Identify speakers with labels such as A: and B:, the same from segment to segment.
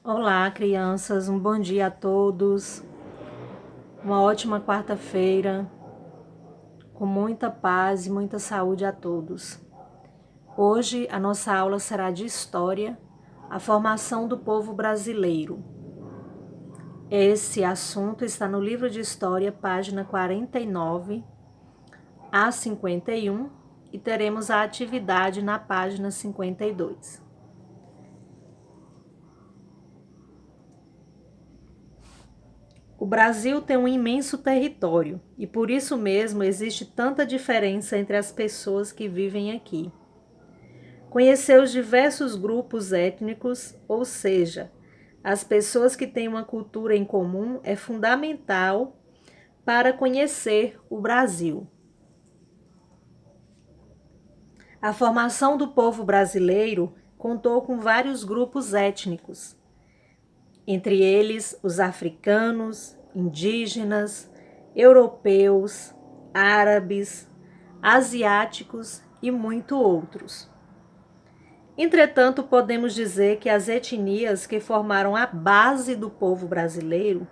A: Olá, crianças, um bom dia a todos. Uma ótima quarta-feira, com muita paz e muita saúde a todos. Hoje a nossa aula será de História, a formação do povo brasileiro. Esse assunto está no livro de História, página 49 a 51, e teremos a atividade na página 52. O Brasil tem um imenso território e por isso mesmo existe tanta diferença entre as pessoas que vivem aqui. Conhecer os diversos grupos étnicos, ou seja, as pessoas que têm uma cultura em comum, é fundamental para conhecer o Brasil. A formação do povo brasileiro contou com vários grupos étnicos, entre eles os africanos, indígenas, europeus, árabes, asiáticos e muito outros. Entretanto, podemos dizer que as etnias que formaram a base do povo brasileiro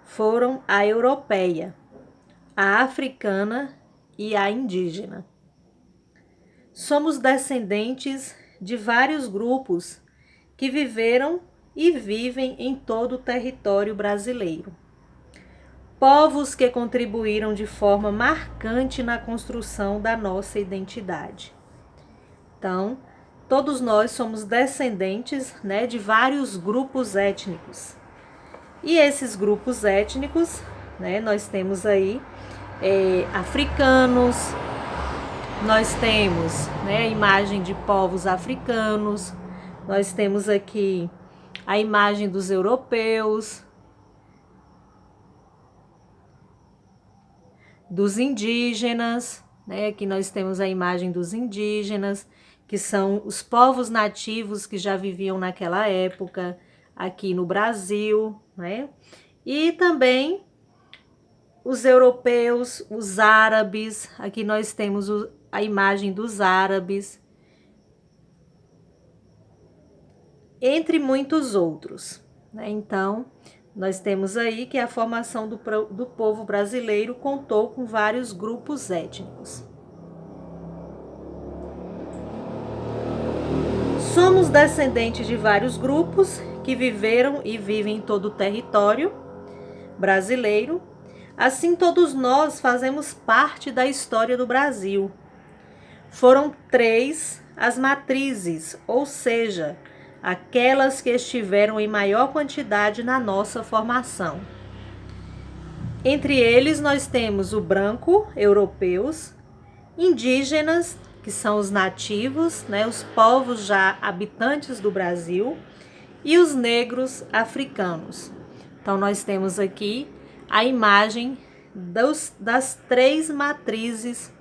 A: foram a europeia, a africana e a indígena. Somos descendentes de vários grupos que viveram e vivem em todo o território brasileiro. Povos que contribuíram de forma marcante na construção da nossa identidade. Então, todos nós somos descendentes, de vários grupos étnicos. E esses grupos étnicos, nós temos aí africanos, nós temos a imagem de povos africanos, nós temos aqui a imagem dos europeus, dos indígenas, aqui nós temos a imagem dos indígenas, que são os povos nativos que já viviam naquela época aqui no Brasil, E também os europeus, os árabes, aqui nós temos a imagem dos árabes, entre muitos outros. Então, nós temos aí que a formação do povo brasileiro contou com vários grupos étnicos. Somos descendentes de vários grupos que viveram e vivem em todo o território brasileiro. Assim, todos nós fazemos parte da história do Brasil. Foram 3 as matrizes, ou seja, aquelas que estiveram em maior quantidade na nossa formação. Entre eles, nós temos o branco, europeus, indígenas, que são os nativos, os povos já habitantes do Brasil, e os negros africanos. Então, nós temos aqui a imagem das 3 matrizes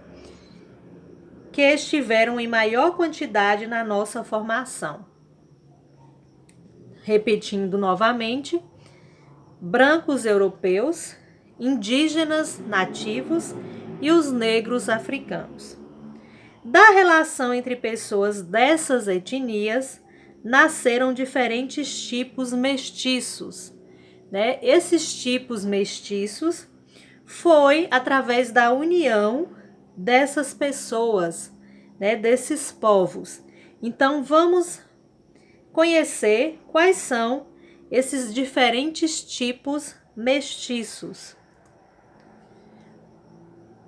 A: que estiveram em maior quantidade na nossa formação. Repetindo novamente, brancos europeus, indígenas nativos e os negros africanos. Da relação entre pessoas dessas etnias, nasceram diferentes tipos mestiços. Esses tipos mestiços foi através da união dessas pessoas, desses povos. Então, vamos conhecer quais são esses diferentes tipos mestiços.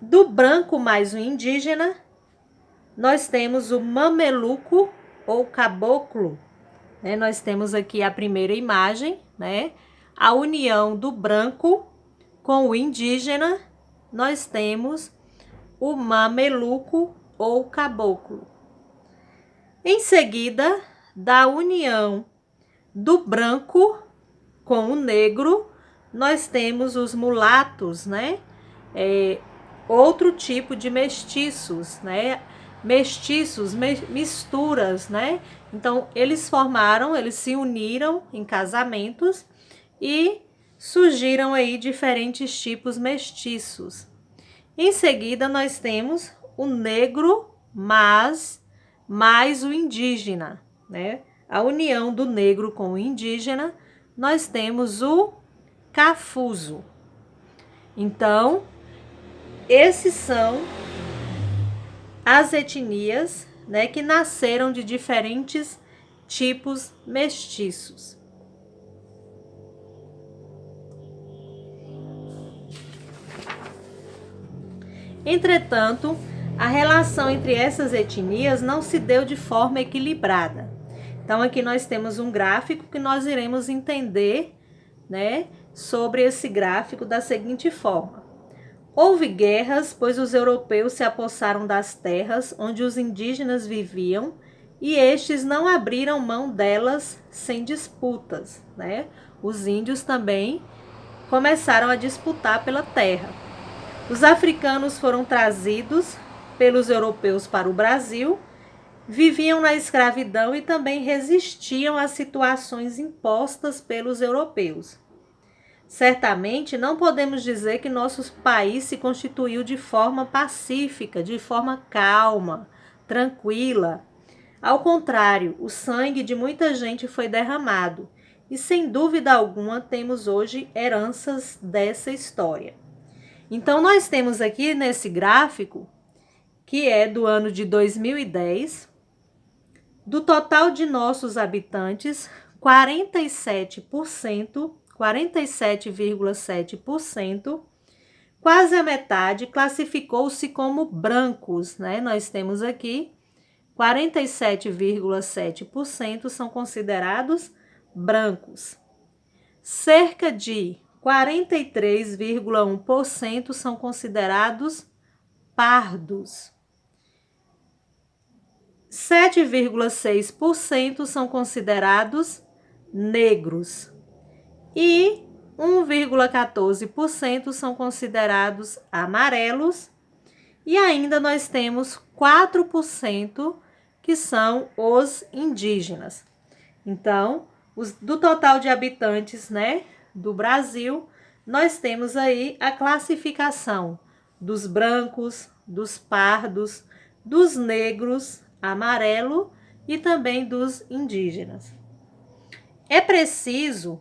A: Do branco mais o indígena, nós temos o mameluco ou caboclo. Nós temos aqui a primeira imagem, a união do branco com o indígena, nós temos o mameluco ou caboclo. Em seguida, da união do branco com o negro, nós temos os mulatos, outro tipo de mestiços, mestiços, misturas, Então, eles se uniram em casamentos e surgiram aí diferentes tipos mestiços. Em seguida, nós temos o negro mais o indígena, A união do negro com o indígena nós temos o Cafuzo. Então, esses são as etnias, né, que nasceram de diferentes tipos mestiços. Entretanto, a relação entre essas etnias não se deu de forma equilibrada. Então, aqui nós temos um gráfico que nós iremos entender, né, sobre esse gráfico da seguinte forma. Houve guerras, pois os europeus se apossaram das terras onde os indígenas viviam e estes não abriram mão delas sem disputas, né? Os índios também começaram a disputar pela terra. Os africanos foram trazidos pelos europeus para o Brasil, viviam na escravidão e também resistiam às situações impostas pelos europeus. Certamente não podemos dizer que nosso país se constituiu de forma pacífica, de forma calma, tranquila. Ao contrário, o sangue de muita gente foi derramado e, sem dúvida alguma, temos hoje heranças dessa história. Então, nós temos aqui nesse gráfico, que é do ano de 2010, do total de nossos habitantes, 47,7%, quase a metade, classificou-se como brancos, né? Nós temos aqui 47,7% são considerados brancos. Cerca de 43,1% são considerados pardos. 7,6% são considerados negros. E 1,14% são considerados amarelos. E ainda nós temos 4% que são os indígenas. Então, do total de habitantes, né, do Brasil, nós temos aí a classificação dos brancos, dos pardos, dos negros, amarelo e também dos indígenas. É preciso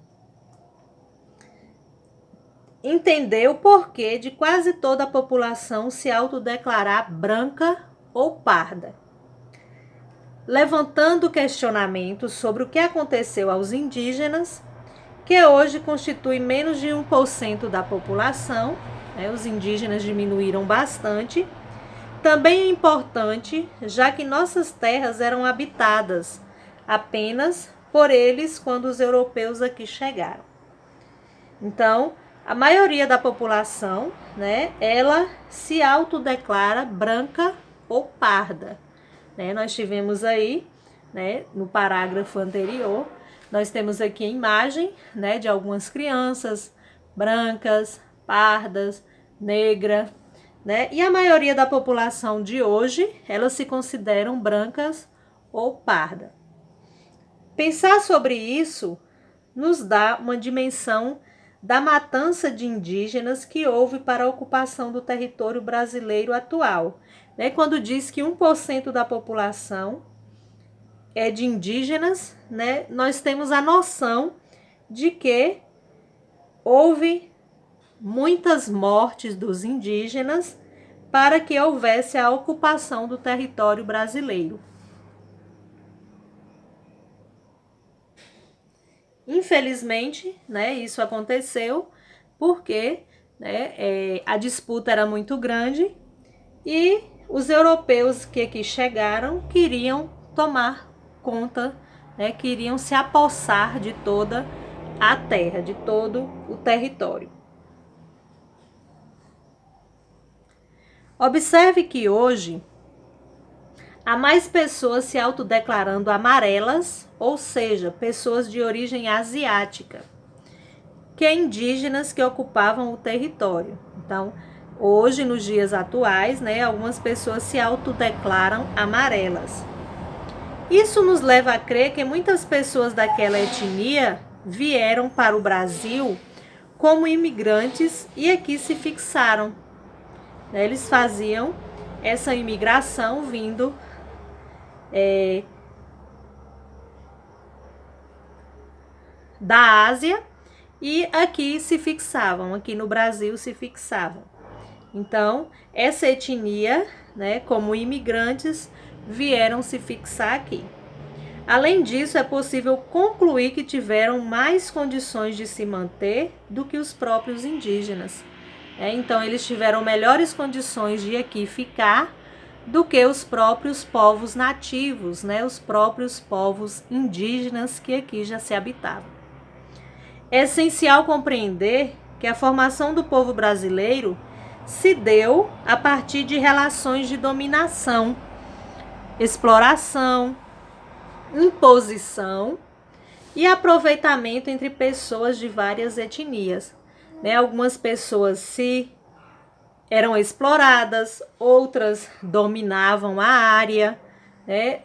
A: entender o porquê de quase toda a população se autodeclarar branca ou parda, levantando questionamentos sobre o que aconteceu aos indígenas, que hoje constituem menos de 1% da população, né? Os indígenas diminuíram bastante. Também é importante, já que nossas terras eram habitadas apenas por eles quando os europeus aqui chegaram. Então, a maioria da população, né, ela se autodeclara branca ou parda. Né? Nós tivemos aí, né, no parágrafo anterior, nós temos aqui a imagem, né, de algumas crianças brancas, pardas, negra, né? E a maioria da população de hoje, elas se consideram brancas ou parda. Pensar sobre isso nos dá uma dimensão da matança de indígenas que houve para a ocupação do território brasileiro atual. Né? Quando diz que 1% da população é de indígenas, né? Nós temos a noção de que houve muitas mortes dos indígenas para que houvesse a ocupação do território brasileiro. Infelizmente, né, isso aconteceu porque, né, a disputa era muito grande e os europeus que aqui chegaram queriam tomar conta, né, queriam se apossar de toda a terra, de todo o território. Observe que hoje há mais pessoas se autodeclarando amarelas, ou seja, pessoas de origem asiática, que indígenas que ocupavam o território. Então, hoje, nos dias atuais, né, algumas pessoas se autodeclaram amarelas. Isso nos leva a crer que muitas pessoas daquela etnia vieram para o Brasil como imigrantes e aqui se fixaram. Eles faziam essa imigração vindo da Ásia e aqui se fixavam, aqui no Brasil se fixavam. Então, essa etnia, né, como imigrantes, vieram se fixar aqui. Além disso, é possível concluir que tiveram mais condições de se manter do que os próprios indígenas. Então, eles tiveram melhores condições de aqui ficar do que os próprios povos nativos, né, os próprios povos indígenas que aqui já se habitavam. É essencial compreender que a formação do povo brasileiro se deu a partir de relações de dominação, exploração, imposição e aproveitamento entre pessoas de várias etnias. Algumas pessoas eram exploradas, outras dominavam a área,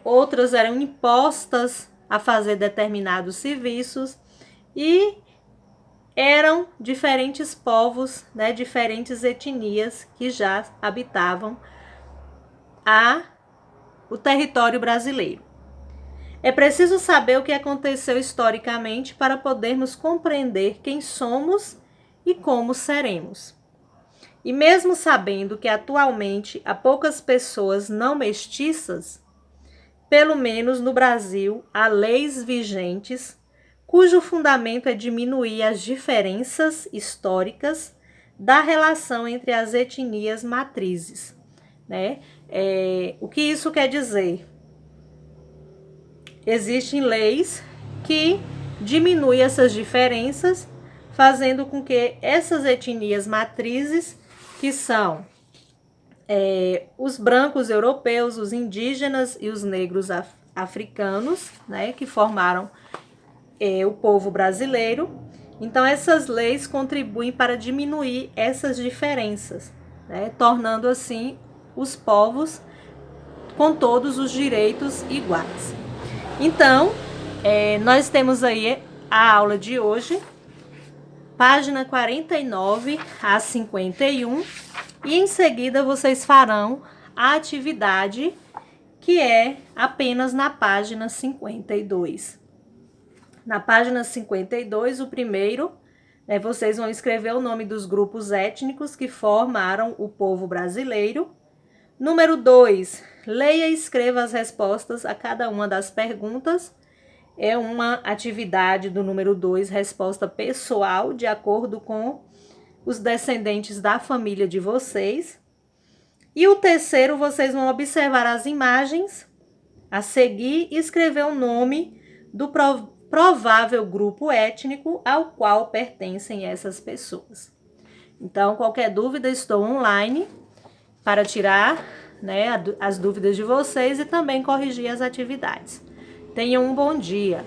A: outras eram impostas a fazer determinados serviços e eram diferentes povos, diferentes etnias que já habitavam o território brasileiro. É preciso saber o que aconteceu historicamente para podermos compreender quem somos e como seremos. E mesmo sabendo que atualmente há poucas pessoas não mestiças, pelo menos no Brasil há leis vigentes cujo fundamento é diminuir as diferenças históricas da relação entre as etnias matrizes. O que isso quer dizer? Existem leis que diminuem essas diferenças, fazendo com que essas etnias matrizes, que são os brancos europeus, os indígenas e os negros africanos, que formaram o povo brasileiro. Então, essas leis contribuem para diminuir essas diferenças, tornando assim os povos com todos os direitos iguais. Então, nós temos aí a aula de hoje, página 49 a 51, e em seguida vocês farão a atividade que é apenas na página 52. Na página 52, o primeiro, vocês vão escrever o nome dos grupos étnicos que formaram o povo brasileiro. Número 2, leia e escreva as respostas a cada uma das perguntas. É uma atividade do número 2, resposta pessoal, de acordo com os descendentes da família de vocês. E o terceiro, vocês vão observar as imagens a seguir e escrever o nome do provável grupo étnico ao qual pertencem essas pessoas. Então, qualquer dúvida, estou online para tirar as dúvidas de vocês e também corrigir as atividades. Tenham um bom dia.